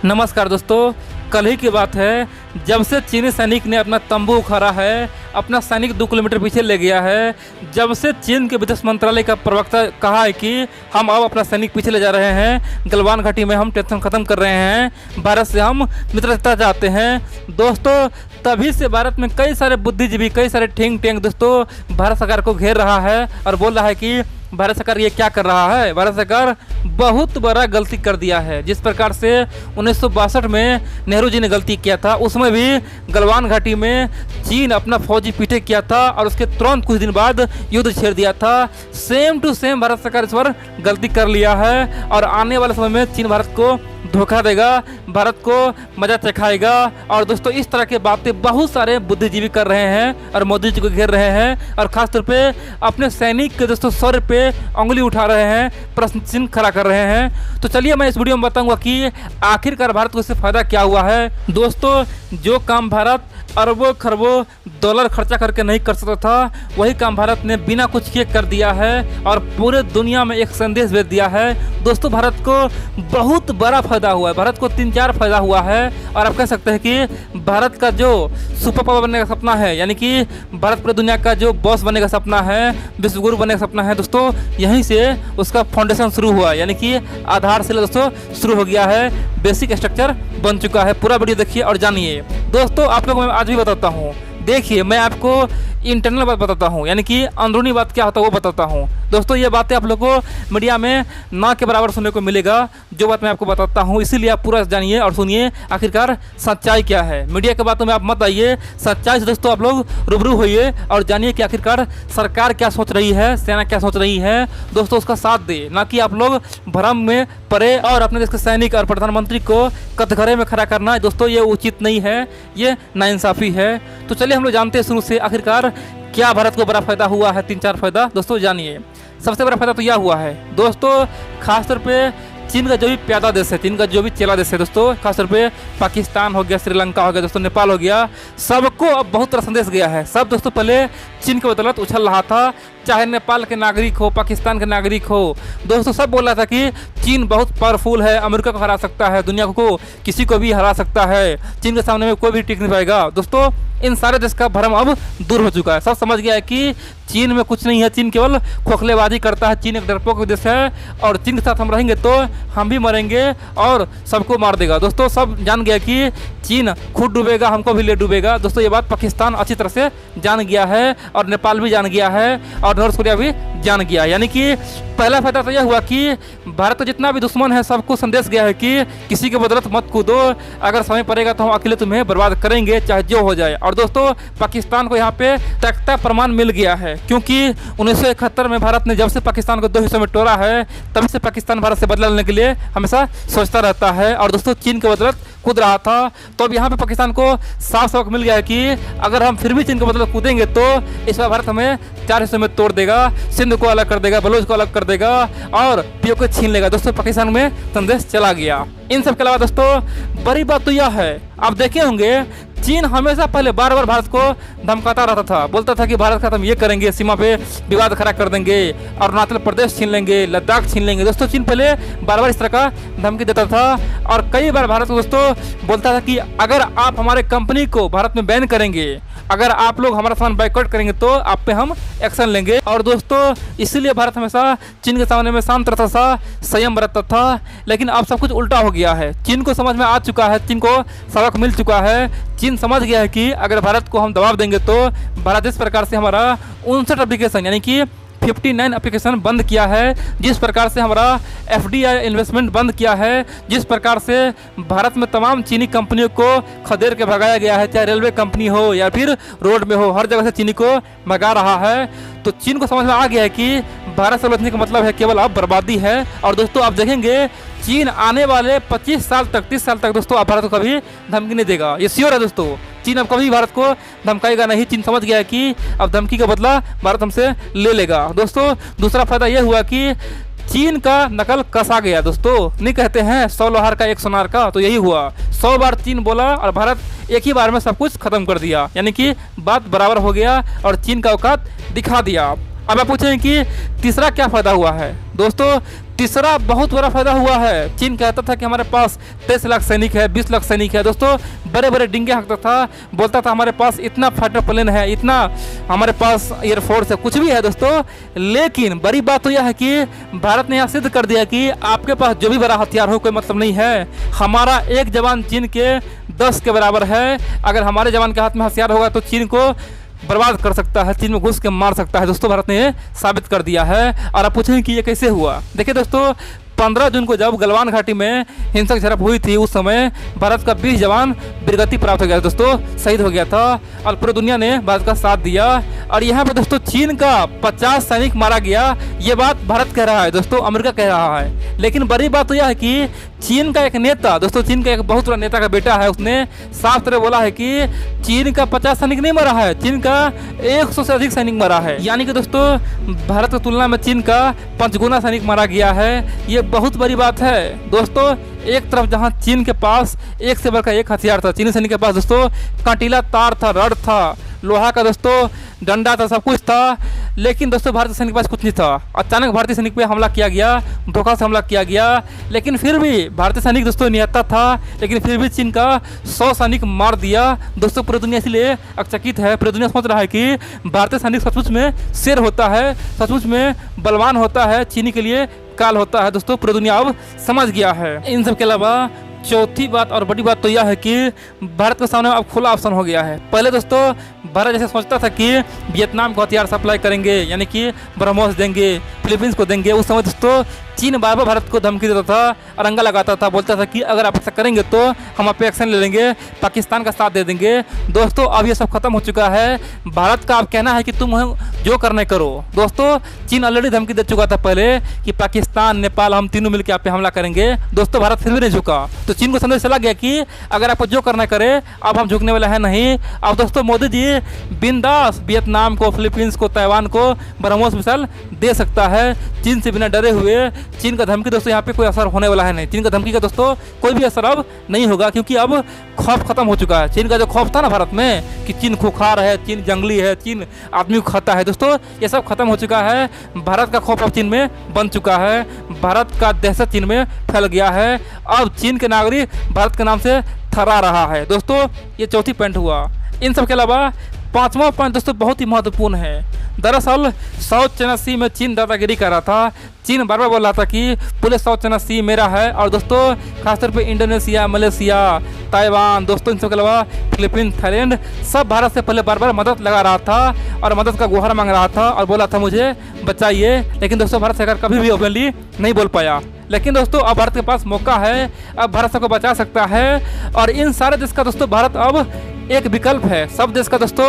नमस्कार दोस्तों, कल ही की बात है जब से चीनी सैनिक ने अपना तंबू उखाड़ा है, अपना सैनिक 2 किलोमीटर पीछे ले गया है। जब से चीन के विदेश मंत्रालय का प्रवक्ता कहा है कि हम अब अपना सैनिक पीछे ले जा रहे हैं, गलवान घाटी में हम टेंशन ख़त्म कर रहे हैं, भारत से हम मित्रता चाहते हैं। दोस्तों तभी से भारत में कई सारे बुद्धिजीवी, कई सारे थिंक टैंक दोस्तों भारत सरकार को घेर रहा है और बोल रहा है कि भारत सरकार ये क्या कर रहा है। भारत सरकार बहुत बड़ा गलती कर दिया है। जिस प्रकार से 1962 में नेहरू जी ने गलती किया था, उसमें भी गलवान घाटी में चीन अपना फौजी पीछे किया था और उसके तुरंत कुछ दिन बाद युद्ध छेड़ दिया था। सेम टू सेम भारत सरकार इस पर गलती कर लिया है और आने वाले समय में चीन भारत को धोखा देगा, भारत को मजा चखाएगा। और दोस्तों इस तरह की बातें बहुत सारे बुद्धिजीवी कर रहे हैं और मोदी जी को घेर रहे हैं और खासतौर पे अपने सैनिक के दोस्तों सर पे उंगली उठा रहे हैं, प्रश्न चिन्ह खड़ा कर रहे हैं। तो चलिए मैं इस वीडियो में बताऊंगा कि आखिरकार भारत को इससे फ़ायदा क्या हुआ है। दोस्तों जो काम भारत अरबों खरबों डॉलर खर्चा करके नहीं कर सकता था, वही काम भारत ने बिना कुछ किए कर दिया है और पूरे दुनिया में एक संदेश भेज दिया है। दोस्तों भारत को बहुत बड़ा फ़ायदा हुआ है, भारत को 3-4 फ़ायदा हुआ है और आप कह सकते हैं कि भारत का जो सुपर पावर बनने का सपना है, यानी कि भारत पूरी दुनिया का जो बॉस बनने का सपना है, विश्वगुरु बनने का सपना है, दोस्तों यहीं से उसका फाउंडेशन शुरू हुआ, यानी कि आधारशिला दोस्तों शुरू हो गया है, बेसिक स्ट्रक्चर बन चुका है। पूरा वीडियो देखिए और जानिए। दोस्तों आप लोगों को मैं आज भी बताता हूँ, देखिए मैं आपको इंटरनल बात बताता हूँ, यानी कि अंदरूनी बात क्या होता है वो बताता हूँ। दोस्तों ये बातें आप लोगों को मीडिया में ना के बराबर सुनने को मिलेगा, जो बात मैं आपको बताता हूँ, इसीलिए आप पूरा जानिए और सुनिए आखिरकार सच्चाई क्या है। मीडिया की बातों में आप मत आइए, सच्चाई से दोस्तों आप लोग रूबरू होइए और जानिए कि आखिरकार सरकार क्या सोच रही है, सेना क्या सोच रही है। दोस्तों उसका साथ दे, ना कि आप लोग भ्रम में पड़े और अपने देश के सैनिक और प्रधानमंत्री को कटघरे में खड़ा करना। दोस्तों ये उचित नहीं है, ये नाइंसाफ़ी है। तो चलिए हम लोग जानते हैं शुरू से आखिरकार क्या भारत को बड़ा फ़ायदा हुआ है। 3-4 फ़ायदा दोस्तों जानिए। सबसे बड़ा फ़ायदा तो यह हुआ है दोस्तों, खासतौर पे चीन का जो भी प्यादा देश है, चीन का जो भी चेला देश है दोस्तों, खासतौर पे पाकिस्तान हो गया, श्रीलंका हो गया, दोस्तों नेपाल हो गया, सबको अब बहुत तरह संदेश गया है। सब दोस्तों पहले चीन के बदौलत उछल रहा था, चाहे नेपाल के नागरिक हो, पाकिस्तान के नागरिक हो, दोस्तों सब बोल रहा था कि चीन बहुत पावरफुल है, अमेरिका को हरा सकता है, दुनिया को किसी को भी हरा सकता है, चीन के सामने में कोई भी टिक नहीं पाएगा। दोस्तों इन सारे देश का भ्रम अब दूर हो चुका है। सब समझ गया है कि चीन में कुछ नहीं है, चीन केवल खोखलेबाजी करता है, चीन एक डरपोक देश है और चीन के साथ हम रहेंगे तो हम भी मरेंगे और सबको मार देगा। दोस्तों सब जान गया कि चीन खुद डूबेगा, हमको भी ले डूबेगा। दोस्तों ये बात पाकिस्तान अच्छी तरह से जान गया है और नेपाल भी जान गया है और नॉर्थ कोरिया भी जान गया। यानी कि पहला फायदा तो यह हुआ कि भारत का जितना भी दुश्मन है सबको संदेश गया है कि किसी के बदौलत मत कूदो, अगर समय पड़ेगा तो हम अकेले तुम्हें बर्बाद करेंगे, चाहे जो हो जाए। और दोस्तों पाकिस्तान को यहाँ पे तख्ता प्रमाण मिल गया है, क्योंकि 1971 में भारत ने जब से पाकिस्तान को 2 हिस्सों में तोड़ा है, तभी से पाकिस्तान भारत से बदला लेने के लिए हमेशा सोचता रहता है और दोस्तों चीन के बदौलत कूद रहा था। तो अब यहाँ पे पाकिस्तान को साफ सबक मिल गया है कि अगर हम फिर भी चीन के बदौलत कूदेंगे तो इस बार भारत हमें 4 हिस्सों में तोड़ देगा, सिंध को अलग कर देगा, बलूच को अलग कर देगा और पीओ को छीन लेगा। दोस्तों पाकिस्तान में संदेश चला गया। इन सब के अलावा दोस्तों बड़ी बात तो यह है, आप देखे होंगे चीन हमेशा पहले बार बार भारत को धमकाता रहता था, बोलता था कि भारत का हम ये करेंगे, सीमा पे विवाद खड़ा कर देंगे, अरुणाचल प्रदेश छीन लेंगे, लद्दाख छीन लेंगे। दोस्तों चीन पहले बार बार इस तरह का धमकी देता था और कई बार भारत को दोस्तों बोलता था कि अगर आप हमारे कंपनी को भारत में बैन करेंगे, अगर आप लोग हमारा सामान बाइकआउट करेंगे तो आप पे हम एक्शन लेंगे। और दोस्तों इसीलिए भारत हमेशा चीन के सामने में शांत रहता था, संयम बरतता था। लेकिन अब सब कुछ उल्टा हो गया है, चीन को समझ में आ चुका है, चीन को सबक मिल चुका है। चीन समझ गया है कि अगर भारत को हम दबाव देंगे तो भारत इस प्रकार से हमारा 59 एप्लीकेशन यानी कि 59 एप्लीकेशन बंद किया है, जिस प्रकार से हमारा FDI इन्वेस्टमेंट बंद किया है, जिस प्रकार से भारत में तमाम चीनी कंपनियों को खदेड़ के भगाया गया है, चाहे रेलवे कंपनी हो या फिर रोड में हो, हर जगह से चीनी को भगा रहा है। तो चीन को समझ में आ गया है कि भारत से बचने का मतलब है केवल अब बर्बादी है। और दोस्तों आप देखेंगे चीन आने वाले 25 साल तक, 30 साल तक दोस्तों आप भारत को कभी धमकी नहीं देगा, ये श्योर है दोस्तों। चीन अब कभी भारत को धमकाएगा नहीं। चीन समझ गया है कि अब धमकी का बदला भारत हमसे ले लेगा। दोस्तों दूसरा फायदा यह हुआ कि चीन का नकल कसा गया। दोस्तों नहीं कहते हैं 100 लोहार का 1 सोनार का, तो यही हुआ। 100 बार चीन बोला और भारत एक ही बार में सब कुछ खत्म कर दिया, यानी कि बात बराबर हो गया और चीन का औकात दिखा दिया। अब आप पूछें कि तीसरा क्या फ़ायदा हुआ है। दोस्तों तीसरा बहुत बड़ा फायदा हुआ है, चीन कहता था कि हमारे पास 23 लाख सैनिक है, 20 लाख सैनिक है। दोस्तों बड़े बड़े डिंगे हाँकता था, बोलता था हमारे पास इतना फाइटर प्लेन है, इतना हमारे पास एयरफोर्स है, कुछ भी है दोस्तों। लेकिन बड़ी बात तो यह है कि भारत ने यह सिद्ध कर दिया कि आपके पास जो भी बड़ा हथियार हो कोई मतलब नहीं है। हमारा एक जवान चीन के 10 के बराबर है। अगर हमारे जवान के हाथ में हथियार होगा तो चीन को बर्बाद कर सकता है, चीन में घुस के मार सकता है। दोस्तों भारत ने साबित कर दिया है। और आप पूछेंगे कि ये कैसे हुआ। देखिए दोस्तों 15 जून को जब गलवान घाटी में हिंसक झड़प हुई थी, उस समय भारत का 20 जवान वीरगति प्राप्त हो गया दोस्तों, शहीद हो गया था। और पूरी दुनिया ने भारत का साथ दिया। और यहाँ पे दोस्तों चीन का 50 सैनिक मारा गया, ये बात भारत कह रहा है दोस्तों, अमेरिका कह रहा है। लेकिन बड़ी बात तो यह है कि चीन का एक नेता, दोस्तों चीन का एक बहुत बड़ा नेता का बेटा है, उसने साफ तरह बोला है कि चीन का 50 सैनिक नहीं मरा है, चीन का 100 से अधिक सैनिक मरा है। यानी कि दोस्तों भारत की तुलना में चीन का 5 गुना सैनिक मारा गया है। ये बहुत बड़ी बात है दोस्तों। एक तरफ जहां चीन के पास एक से बढ़कर एक हथियार था, चीनी सैनिक के पास दोस्तों कांटीला तार था, रड था, लोहा का दोस्तों डंडा था, सब कुछ था। लेकिन दोस्तों भारतीय सैनिक के पास कुछ नहीं था। अचानक भारतीय सैनिक पे हमला किया गया, धोखा से हमला किया गया। लेकिन फिर भी भारतीय सैनिक दोस्तों निहत्था था, लेकिन फिर भी चीन का 100 सैनिक मार दिया। दोस्तों पूरी दुनिया इसलिए अचकित है, पूरी दुनिया समझ रहा है कि भारतीय सैनिक सचमुच में शेर होता है, सचमुच में बलवान होता है, चीनी के लिए काल होता है। दोस्तों पूरी दुनिया अब समझ गया है। इन सब के अलावा चौथी बात और बड़ी बात तो यह है कि भारत के सामने अब खुला ऑप्शन हो गया है। पहले दोस्तों भारत जैसे सोचता था कि वियतनाम को हथियार सप्लाई करेंगे, यानी कि ब्रह्मोस देंगे, फिलीपींस को देंगे। उस समय दोस्तों चीन बार बार भारत को धमकी देता था, अरंगा लगाता था, बोलता था कि अगर आप ऐसा करेंगे तो हम आप पे एक्शन ले लेंगे, पाकिस्तान का साथ दे देंगे। दोस्तों अब ये सब खत्म हो चुका है। भारत का अब कहना है कि तुम जो करना करो। दोस्तों चीन ऑलरेडी धमकी दे चुका था पहले कि पाकिस्तान, नेपाल, हम तीनों मिलकर आप पे हमला करेंगे। दोस्तों भारत फिर भी नहीं झुका, तो चीन को संदेश चला गया कि अगर आपको जो करना करे, अब हम झुकने वाला है नहीं। अब दोस्तों मोदी जी बिंदास वियतनाम को, फिलीपींस को, ताइवान को ब्रह्मोस मिसाइल दे सकता है, चीन से बिना डरे हुए। चीन का धमकी दोस्तों यहाँ पे कोई असर होने वाला है नहीं। चीन का धमकी का दोस्तों कोई भी असर अब नहीं होगा, क्योंकि अब खौफ खत्म हो चुका है। चीन का जो खौफ था ना भारत में कि चीन खुखार है, चीन जंगली है, चीन आदमी को खाता है, दोस्तों ये सब खत्म हो चुका है। भारत का खौफ अब चीन में बन चुका है, भारत का दहशत चीन में फैल गया है। अब चीन के नागरिक भारत के नाम से थर्रा रहा है। दोस्तों ये चौथी पॉइंट हुआ। इन सब के अलावा पांचवा पॉइंट दोस्तों बहुत ही महत्वपूर्ण है। दरअसल साउथ चाइना सी में चीन दादागिरी कर रहा था। चीन बार बार बोल रहा था कि पूरे साउथ चाइना सी मेरा है। और दोस्तों खासतौर पे इंडोनेशिया, मलेशिया, ताइवान, दोस्तों इन सब के अलावा फिलीपींस, थाईलैंड, सब भारत से पहले बार बार मदद लगा रहा था और मदद का गुहार मांग रहा था और बोला था मुझे बचाइए। लेकिन दोस्तों भारत सरकार कभी भी ओपनली नहीं बोल पाया। लेकिन दोस्तों अब भारत के पास मौका है, अब भारत सबको बचा सकता है। और इन सारे देश का दोस्तों भारत अब एक विकल्प है। सब देश का दोस्तों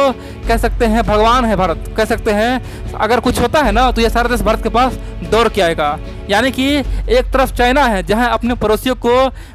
कह सकते हैं भगवान है भारत, कह सकते हैं अगर कुछ होता है ना तो ये सारे देश भारत के पास दौड़ के आएगा। यानी कि एक तरफ चाइना है जहां अपने पड़ोसियों को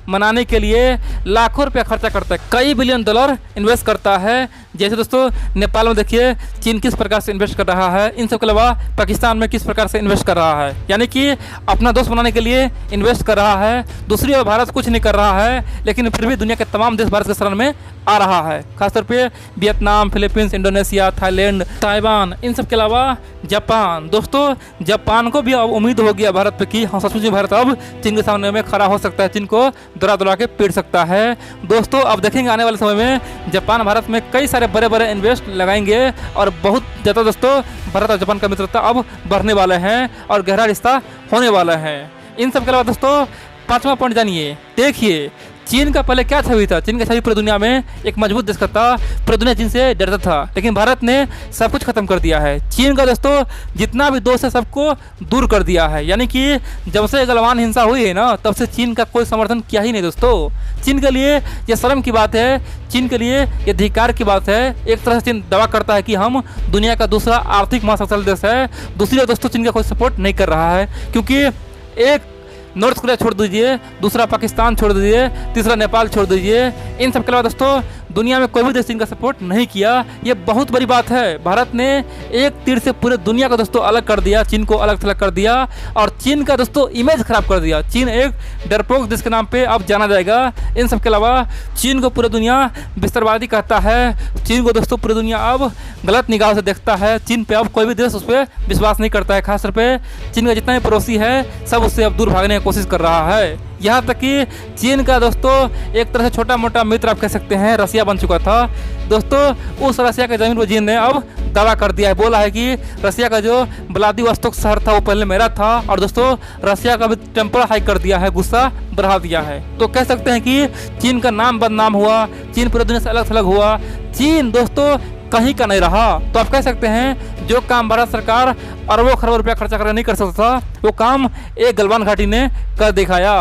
मनाने के लिए लाखों रुपया खर्चा करता है, कई बिलियन डॉलर इन्वेस्ट करता है। जैसे दोस्तों नेपाल में देखिए चीन किस प्रकार से इन्वेस्ट कर रहा है, इन सब के अलावा पाकिस्तान में किस प्रकार से इन्वेस्ट कर रहा है, यानी कि अपना दोस्त बनाने के लिए इन्वेस्ट कर रहा है। दूसरी ओर भारत कुछ नहीं कर रहा है, लेकिन फिर भी दुनिया के तमाम देश भारत के शरण में आ रहा है। खासतौर पे Vietnam, Philippines, Indonesia, Thailand, Taiwan, इन सब के अलावा जापान। दोस्तों जापान को भी अब उम्मीद हो गया भारत पे कि हाँ सचमुच में भारत अब चीन के सामने में खड़ा हो सकता है, चीन को दौड़ा दौड़ा के पीट सकता है। दोस्तों अब देखेंगे आने वाले समय में जापान भारत में कई सारे बड़े बड़े इन्वेस्ट लगाएंगे और बहुत ज़्यादा दोस्तों भारत और जापान का मित्रता अब बढ़ने वाले हैं और गहरा रिश्ता होने वाला है। इन सब के अलावा दोस्तों पांचवा पॉइंट जानिए। देखिए चीन का पहले क्या छवि था, चीन का छवि पूरी दुनिया में एक मजबूत देश का था, पूरी दुनिया चीन से डरता था। लेकिन भारत ने सब कुछ खत्म कर दिया है। चीन का दोस्तों जितना भी दोस्त है सबको दूर कर दिया है। यानी कि जब से गलवान हिंसा हुई है ना तब से चीन का कोई समर्थन किया ही नहीं। दोस्तों चीन के लिए ये शर्म की बात है, चीन के लिए ये धिक्कार की बात है। एक तरह से चीन दावा करता है कि हम दुनिया का दूसरा आर्थिक महाशक्तिशाली देश है, दूसरी ओर दोस्तों चीन का कोई सपोर्ट नहीं कर रहा है। क्योंकि एक नॉर्थ कोरिया छोड़ दीजिए, दूसरा पाकिस्तान छोड़ दीजिए, तीसरा नेपाल छोड़ दीजिए, इन सब के अलावा दोस्तों दुनिया में कोई भी देश चीन का सपोर्ट नहीं किया। ये बहुत बड़ी बात है। भारत ने एक तीर से पूरे दुनिया को दोस्तों अलग कर दिया, चीन को अलग थलग कर दिया और चीन का दोस्तों इमेज खराब कर दिया। चीन एक डरपोक देश के नाम पे अब जाना जाएगा। इन सब के अलावा चीन को पूरी दुनिया बिस्तरवादी कहता है। चीन को दोस्तों पूरी दुनिया अब गलत निगाह से देखता है। चीन पे अब कोई भी देश उस पर विश्वास नहीं करता है। खासतौर पे चीन का जितना भी पड़ोसी है सब उससे अब दूर भागने की कोशिश कर रहा है। यहाँ तक कि चीन का दोस्तों एक तरह से छोटा मोटा मित्र आप कह सकते हैं रसिया बन चुका था। दोस्तों उस रसिया के जमीन पर चीन ने अब दावा कर दिया है, बोला है कि रसिया का जो व्लादिवोस्तोक शहर था वो पहले मेरा था। और दोस्तों रसिया का भी टेम्पर हाई कर दिया है, गुस्सा बढ़ा दिया है। तो कह सकते हैं कि चीन का नाम बदनाम हुआ, चीन पूरी दुनिया से अलग थलग हुआ। चीन दोस्तों कहीं का नहीं रहा। तो आप कह सकते हैं जो काम भारत सरकार अरबों खरबों रुपया खर्चा करके नहीं कर सकता था वो काम एक गलवान घाटी ने कर दिखाया।